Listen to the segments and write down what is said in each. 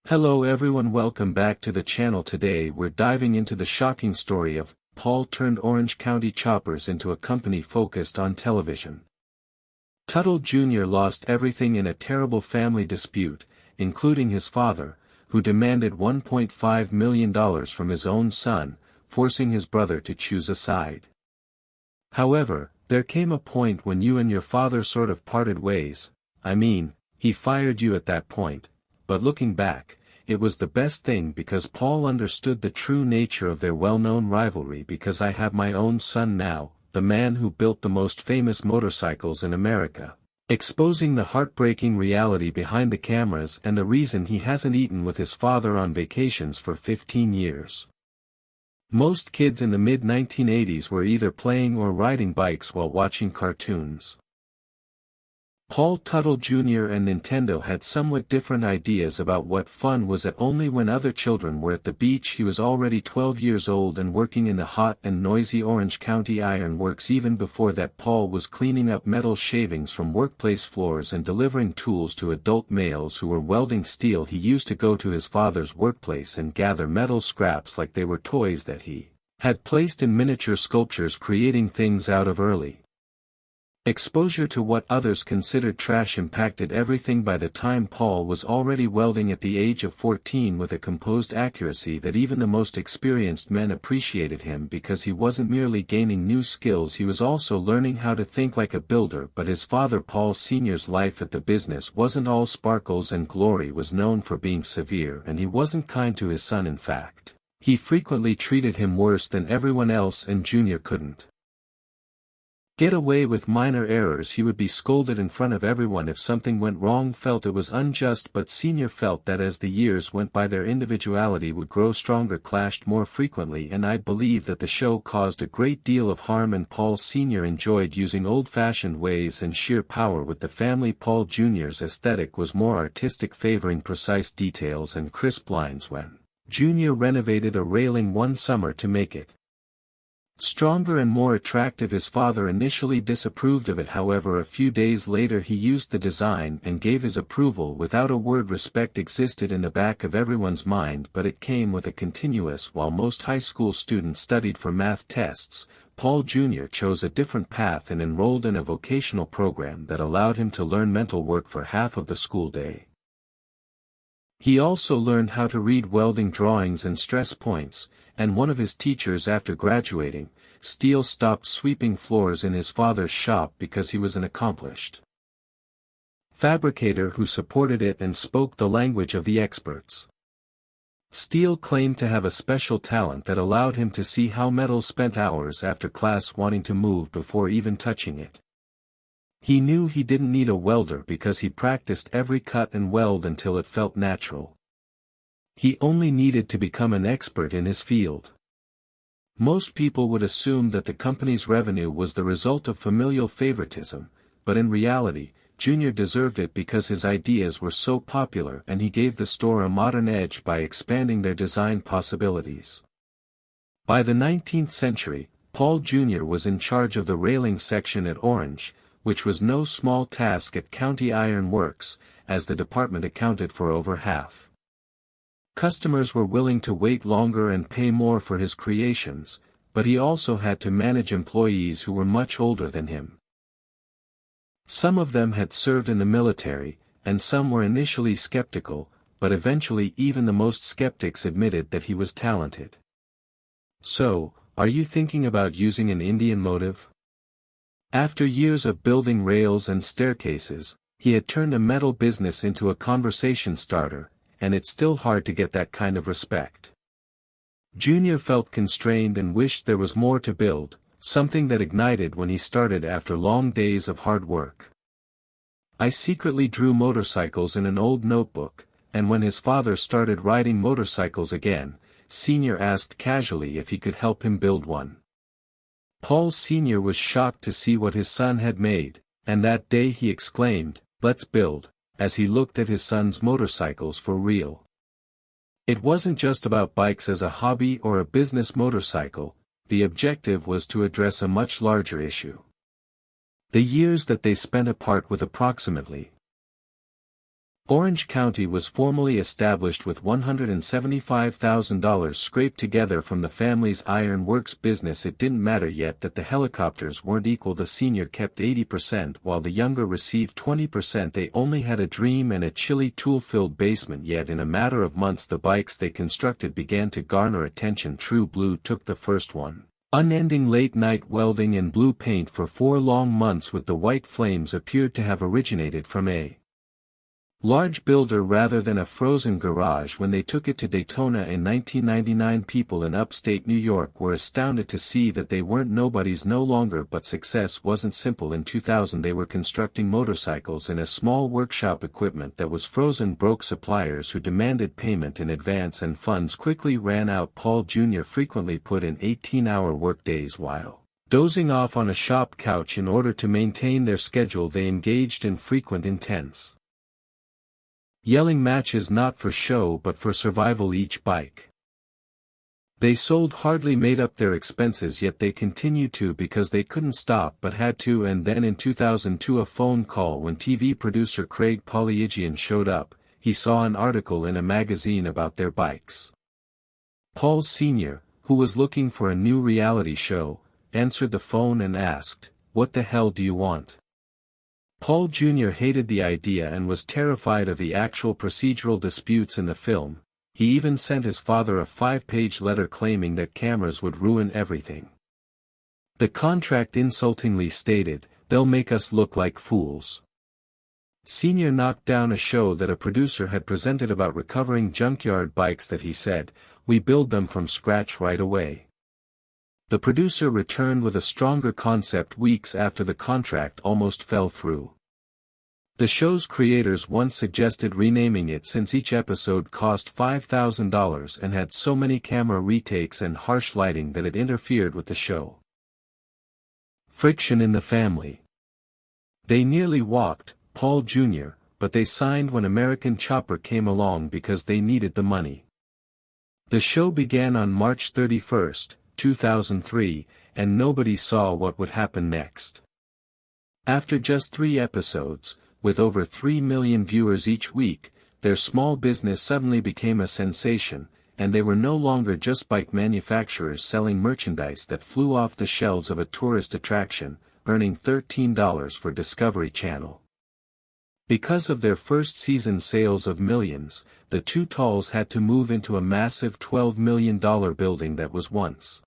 Hello everyone, welcome back to the channel. Today we're diving into the shocking story of Paul turned Orange County choppers into a company focused on television. Teutul Jr. lost everything in a terrible family dispute, including his father, who demanded $1.5 million from his own son, forcing his brother to choose a side. However, there came a point when you and your father sort of parted ways. He fired you at that point, but looking back, it was the best thing because Paul understood the true nature of their well-known rivalry. Because I have my own son now, the man who built the most famous motorcycles in America, exposing the heartbreaking reality behind the cameras and the reason he hasn't eaten with his father on vacations for 15 years. Most kids in the mid-1980s were either playing or riding bikes while watching cartoons. Paul Teutul Jr. and Nintendo had somewhat different ideas about what fun was. At only when other children were at the beach, he was already 12 years old and working in the hot and noisy Orange County Iron Works. Even before that, Paul was cleaning up metal shavings from workplace floors and delivering tools to adult males who were welding steel. He used to go to his father's workplace and gather metal scraps like they were toys that he had placed in miniature sculptures, creating things out of early exposure to what others considered trash impacted everything. By the time Paul was already welding at the age of 14 with a composed accuracy that even the most experienced men appreciated him because he wasn't merely gaining new skills, he was also learning how to think like a builder. But his father Paul Sr.'s life at the business wasn't all sparkles and glory. Was known for being severe, and he wasn't kind to his son. In fact, he frequently treated him worse than everyone else, and Junior couldn't get away with minor errors. He would be scolded in front of everyone if something went wrong. Felt it was unjust, but Senior felt that as the years went by their individuality would grow stronger. Clashed more frequently, and I believe that the show caused a great deal of harm, and Paul Sr. enjoyed using old-fashioned ways and sheer power with the family. Paul Jr.'s aesthetic was more artistic, favoring precise details and crisp lines. When Jr. renovated a railing one summer to make it stronger and more attractive, his father initially disapproved of it. However, a few days later he used the design and gave his approval without a word. Respect existed in the back of everyone's mind, but it came with a continuous. While most high school students studied for math tests, Paul Jr. chose a different path and enrolled in a vocational program that allowed him to learn mental work for half of the school day. He also learned how to read welding drawings and stress points, and one of his teachers, after graduating, Steele, stopped sweeping floors in his father's shop because he was an accomplished fabricator who supported it and spoke the language of the experts. Steele claimed to have a special talent that allowed him to see how metal, spent hours after class wanting to move before even touching it. He knew he didn't need a welder because he practiced every cut and weld until it felt natural. He only needed to become an expert in his field. Most people would assume that the company's revenue was the result of familial favoritism, but in reality, Junior deserved it because his ideas were so popular and he gave the store a modern edge by expanding their design possibilities. By the 19th century, Paul Jr. was in charge of the railing section at Orange, which was no small task at County Iron Works, as the department accounted for over half. Customers were willing to wait longer and pay more for his creations, but he also had to manage employees who were much older than him. Some of them had served in the military, and some were initially skeptical, but eventually even the most skeptics admitted that he was talented. So, are you thinking about using an Indian motive? After years of building rails and staircases, he had turned a metal business into a conversation starter, and it's still hard to get that kind of respect. Junior felt constrained and wished there was more to build, something that ignited when he started after long days of hard work. I secretly drew motorcycles in an old notebook, and when his father started riding motorcycles again, Senior asked casually if he could help him build one. Paul Sr. was shocked to see what his son had made, and that day he exclaimed, "Let's build," as he looked at his son's motorcycles for real. It wasn't just about bikes as a hobby or a business motorcycle, the objective was to address a much larger issue. The years that they spent apart with approximately Orange County was formally established with $175,000 scraped together from the family's iron works business. It didn't matter yet that the helicopters weren't equal. The senior kept 80% while the younger received 20%. They only had a dream and a chilly tool-filled basement, yet in a matter of months the bikes they constructed began to garner attention. True Blue took the first one. Unending late-night welding and blue paint for 4 long months with the white flames appeared to have originated from a large builder rather than a frozen garage. When they took it to Daytona in 1999, people in upstate New York were astounded to see that they weren't nobodies no longer. But success wasn't simple. In 2000 they were constructing motorcycles in a small workshop. Equipment that was frozen broke. Suppliers who demanded payment in advance and funds quickly ran out. Paul Jr. frequently put in 18-hour workdays while dozing off on a shop couch. In order to maintain their schedule they engaged in frequent intense yelling matches, not for show but for survival. Each bike they sold hardly made up their expenses, yet they continued to because they couldn't stop but had to. And then in 2002 a phone call. When TV producer Craig Polygian showed up, he saw an article in a magazine about their bikes. Paul Sr., who was looking for a new reality show, answered the phone and asked, "What the hell do you want?" Paul Jr. hated the idea and was terrified of the actual procedural disputes in the film. He even sent his father a 5-page letter claiming that cameras would ruin everything. The contract insultingly stated, "They'll make us look like fools." Sr. knocked down a show that a producer had presented about recovering junkyard bikes that he said, "We build them from scratch right away." The producer returned with a stronger concept weeks after the contract almost fell through. The show's creators once suggested renaming it since each episode cost $5,000 and had so many camera retakes and harsh lighting that it interfered with the show. Friction in the family. They nearly walked, Paul Jr., but they signed when American Chopper came along because they needed the money. The show began on March 31, 2003, and nobody saw what would happen next. After just 3 episodes, with over 3 million viewers each week, their small business suddenly became a sensation, and they were no longer just bike manufacturers selling merchandise that flew off the shelves of a tourist attraction, earning $13 for Discovery Channel. Because of their first season sales of millions, the Teutul's had to move into a massive $12 million building that was once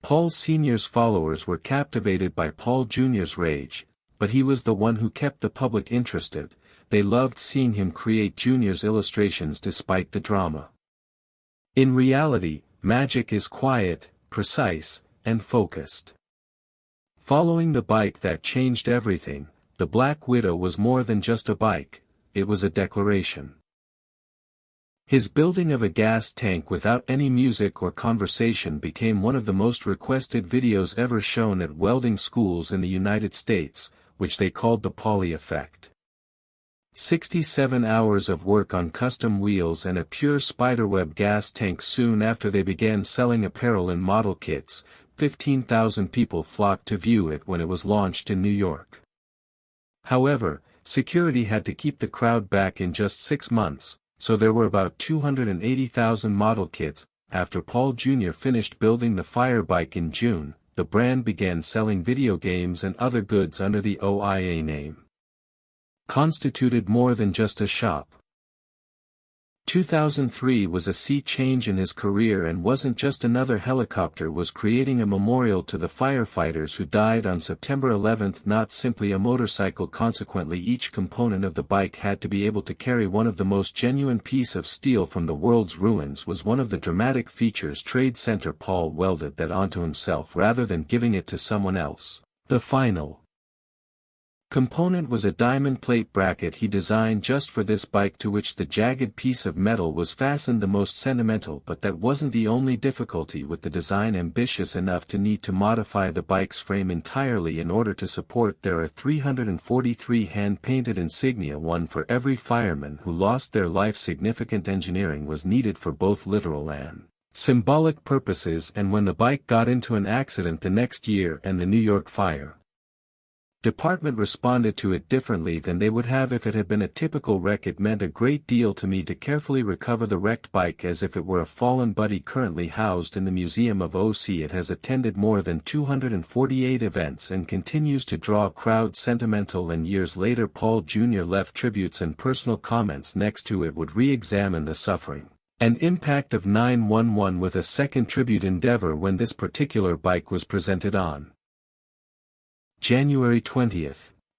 Paul Sr.'s followers were captivated by Paul Jr.'s rage, but he was the one who kept the public interested. They loved seeing him create Jr.'s illustrations despite the drama. In reality, magic is quiet, precise, and focused. Following the bike that changed everything, the Black Widow was more than just a bike, it was a declaration. His building of a gas tank without any music or conversation became one of the most requested videos ever shown at welding schools in the United States, which they called the Poly effect. 67 hours of work on custom wheels and a pure spiderweb gas tank. Soon after they began selling apparel and model kits, 15,000 people flocked to view it when it was launched in New York. However, security had to keep the crowd back in just 6 months. So there were about 280,000 model kits. After Paul Jr. finished building the Fire bike in June, the brand began selling video games and other goods under the OIA name. Constituted more than just a shop. 2003 was a sea change in his career and wasn't just another helicopter. Was creating a memorial to the firefighters who died on September 11, not simply a motorcycle. Consequently, each component of the bike had to be able to carry one of the most genuine piece of steel from the world's ruins. Was one of the dramatic features. Trade Center. Paul welded that onto himself rather than giving it to someone else. The final component was a diamond plate bracket he designed just for this bike, to which the jagged piece of metal was fastened. The most sentimental, but that wasn't the only difficulty with the design. Ambitious enough to need to modify the bike's frame entirely in order to support. There are 343 hand-painted insignia, one for every fireman who lost their life. Significant engineering was needed for both literal and symbolic purposes. And when the bike got into an accident the next year and the New York fire department responded to it differently than they would have if it had been a typical wreck. It meant a great deal to me to carefully recover the wrecked bike as if it were a fallen buddy currently housed in the Museum of OC. It has attended more than 248 events and continues to draw a crowd. Sentimental. And years later Paul Jr. left tributes and personal comments next to it would re-examine the suffering and impact of 911 with a second tribute endeavor when this particular bike was presented on January 20,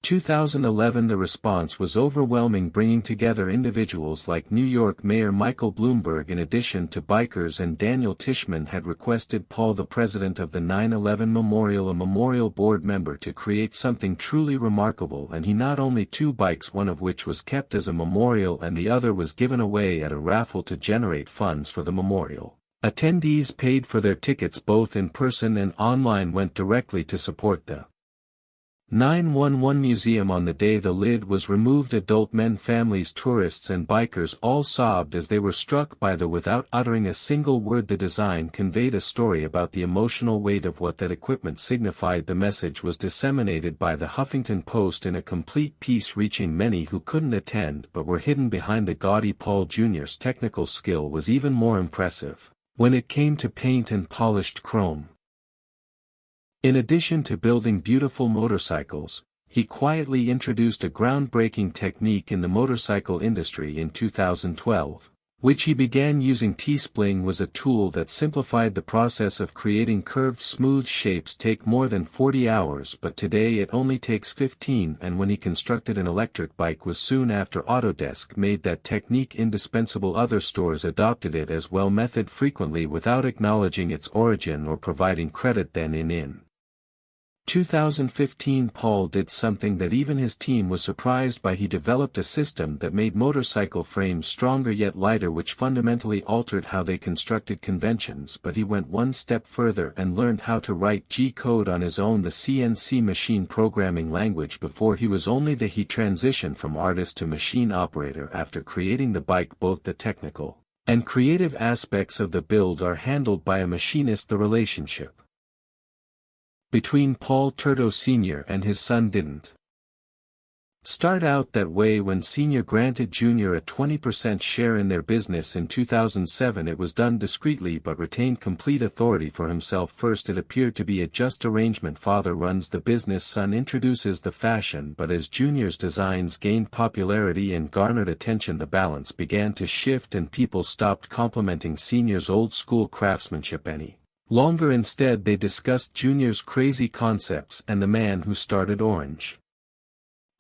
2011. The response was overwhelming, bringing together individuals like New York Mayor Michael Bloomberg. In addition to bikers, and Daniel Tishman had requested Paul, the president of the 9/11 Memorial, a memorial board member, to create something truly remarkable, and he not only two bikes, one of which was kept as a memorial and the other was given away at a raffle to generate funds for the memorial. Attendees paid for their tickets both in person and online, went directly to support the 911 Museum. On the day the lid was removed, adult men, families, tourists and bikers all sobbed as they were struck by without uttering a single word, the design conveyed a story about the emotional weight of what that equipment signified. The message was disseminated by the Huffington Post in a complete piece, reaching many who couldn't attend but were hidden behind the gaudy. Paul Jr.'s technical skill was even more impressive when it came to paint and polished chrome. In addition to building beautiful motorcycles, he quietly introduced a groundbreaking technique in the motorcycle industry in 2012, which he began using. T-spling was a tool that simplified the process of creating curved smooth shapes. Take more than 40 hours, but today it only takes 15. And when he constructed an electric bike was soon after. Autodesk made that technique indispensable. Other stores adopted it as well, method frequently without acknowledging its origin or providing credit. Then in 2015 Paul did something that even his team was surprised by. He developed a system that made motorcycle frames stronger yet lighter, which fundamentally altered how they constructed conventions. But he went one step further and learned how to write G-code on his own, the CNC machine programming language. Before he was only he transitioned from artist to machine operator after creating the bike. Both the technical and creative aspects of the build are handled by a machinist. The relationship between Paul Teutul Sr. and his son didn't start out that way. When Sr. granted Jr. a 20% share in their business in 2007, it was done discreetly but retained complete authority for himself. First it appeared to be a just arrangement. Father runs the business, son introduces the fashion. But as Jr.'s designs gained popularity and garnered attention, the balance began to shift and people stopped complimenting Sr.'s old-school craftsmanship any longer. Instead they discussed Jr.'s crazy concepts and the man who started Orange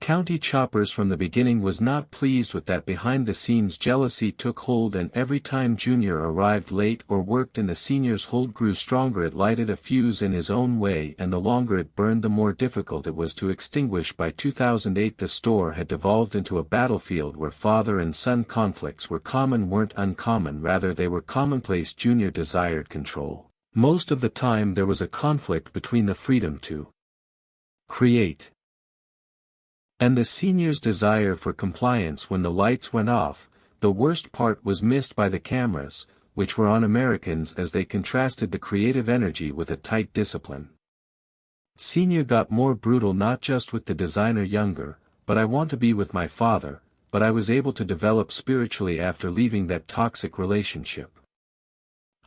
County Choppers from the beginning was not pleased with that. Behind the scenes jealousy took hold, and every time Jr. arrived late or worked in, the Sr.'s hold grew stronger. It lighted a fuse in his own way, and the longer it burned the more difficult it was to extinguish. By 2008 the store had devolved into a battlefield where father and son conflicts were common. Weren't uncommon, rather they were commonplace. Jr. desired control. Most of the time there was a conflict between the freedom to create and the Sr.'s desire for compliance. When the lights went off, the worst part was missed by the cameras, which were on Americans as they contrasted the creative energy with a tight discipline. Sr. got more brutal, not just with the designer younger, but I want to be with my father, but I was able to develop spiritually after leaving that toxic relationship.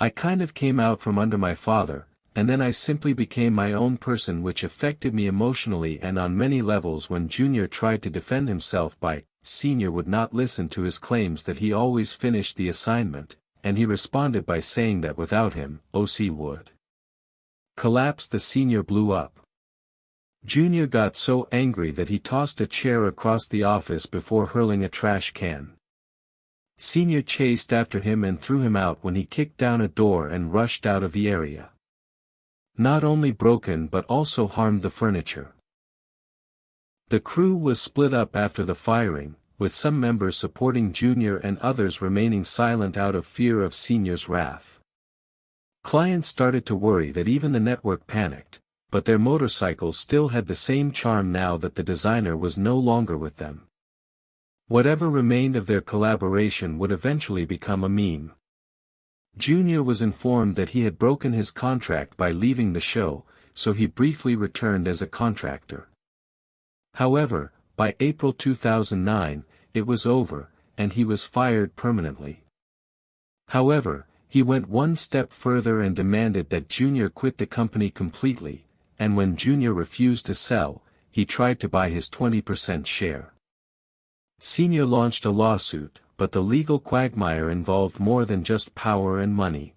I kind of came out from under my father, and then I simply became my own person, which affected me emotionally and on many levels. When Jr. tried to defend himself, Sr. would not listen to his claims that he always finished the assignment, and he responded by saying that without him, OC would collapse. The Sr. blew up. Jr. got so angry that he tossed a chair across the office before hurling a trash can. Sr. chased after him and threw him out when he kicked down a door and rushed out of the area. Not only broken but also harmed the furniture. The crew was split up after the firing, with some members supporting Jr. and others remaining silent out of fear of Sr.'s wrath. Clients started to worry that even the network panicked, but their motorcycles still had the same charm now that the designer was no longer with them. Whatever remained of their collaboration would eventually become a meme. Jr. was informed that he had broken his contract by leaving the show, so he briefly returned as a contractor. However, by April 2009, it was over, and he was fired permanently. However, he went one step further and demanded that Junior quit the company completely, and when Junior refused to sell, he tried to buy his 20% share. Senior launched a lawsuit, but the legal quagmire involved more than just power and money.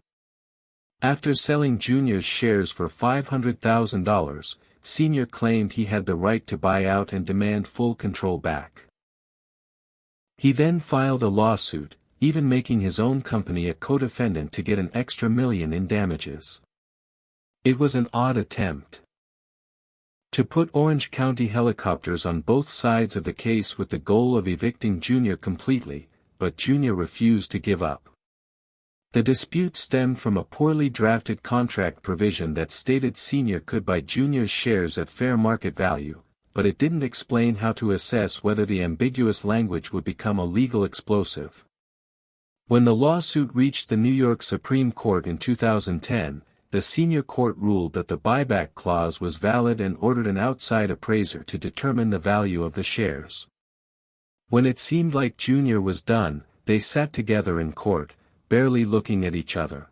After selling Junior's shares for $500,000, Senior claimed he had the right to buy out and demand full control back. He then filed a lawsuit, even making his own company a co-defendant to get an extra $1 million in damages. It was an odd attempt to put Orange County helicopters on both sides of the case with the goal of evicting Junior completely, but Junior refused to give up. The dispute stemmed from a poorly drafted contract provision that stated Senior could buy Junior's shares at fair market value, but it didn't explain how to assess whether the ambiguous language would become a legal explosive. When the lawsuit reached the New York Supreme Court in 2010, the senior court ruled that the buyback clause was valid and ordered an outside appraiser to determine the value of the shares. When it seemed like Junior was done, they sat together in court, barely looking at each other.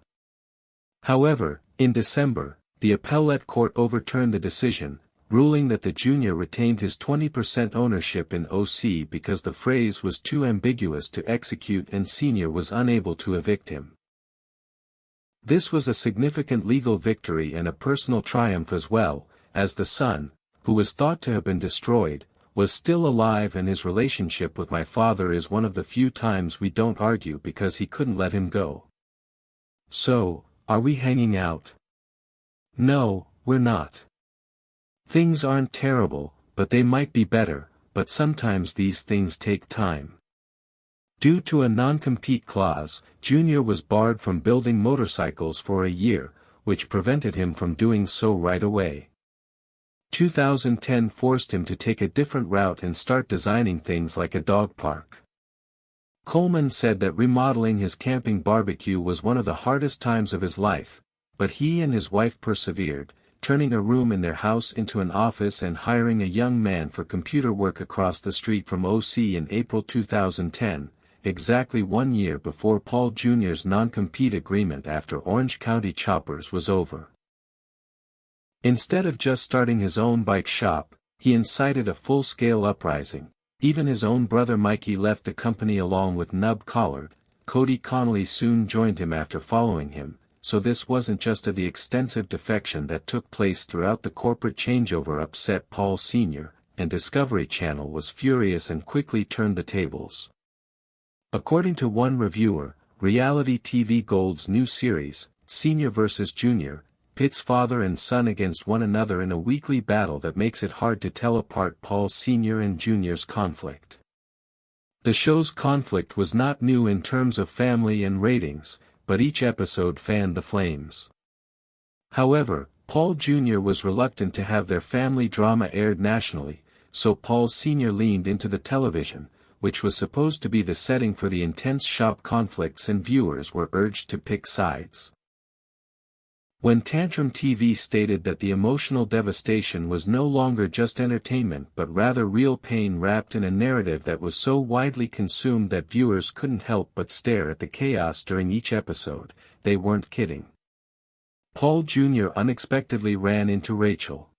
However, in December, the appellate court overturned the decision, ruling that the Junior retained his 20% ownership in OC because the phrase was too ambiguous to execute and Senior was unable to evict him. This was a significant legal victory and a personal triumph as well, as the son, who was thought to have been destroyed, was still alive, and his relationship with my father is one of the few times we don't argue because he couldn't let him go. So, are we hanging out? No, we're not. Things aren't terrible, but they might be better, but sometimes these things take time. Due to a non-compete clause, Junior was barred from building motorcycles for a year, which prevented him from doing so right away. 2010 forced him to take a different route and start designing things like a dog park. Coleman said that remodeling his camping barbecue was one of the hardest times of his life, but he and his wife persevered, turning a room in their house into an office and hiring a young man for computer work across the street from OC in April 2010, exactly 1 year before Paul Jr.'s non-compete agreement after Orange County Choppers was over. Instead of just starting his own bike shop, he incited a full-scale uprising. Even his own brother Mikey left the company along with Nub Collard. Cody Connolly soon joined him after following him, so this wasn't just the extensive defection that took place throughout the corporate changeover upset Paul Sr., and Discovery Channel was furious and quickly turned the tables. According to one reviewer, reality TV Gold's new series, Senior vs. Junior, pits father and son against one another in a weekly battle that makes it hard to tell apart Paul Sr. and Junior's conflict. The show's conflict was not new in terms of family and ratings, but each episode fanned the flames. However, Paul Jr. was reluctant to have their family drama aired nationally, so Paul Sr. leaned into the television, which was supposed to be the setting for the intense shop conflicts, and viewers were urged to pick sides. When Tantrum TV stated that the emotional devastation was no longer just entertainment but rather real pain wrapped in a narrative that was so widely consumed that viewers couldn't help but stare at the chaos during each episode, they weren't kidding. Paul Jr. unexpectedly ran into Rachel.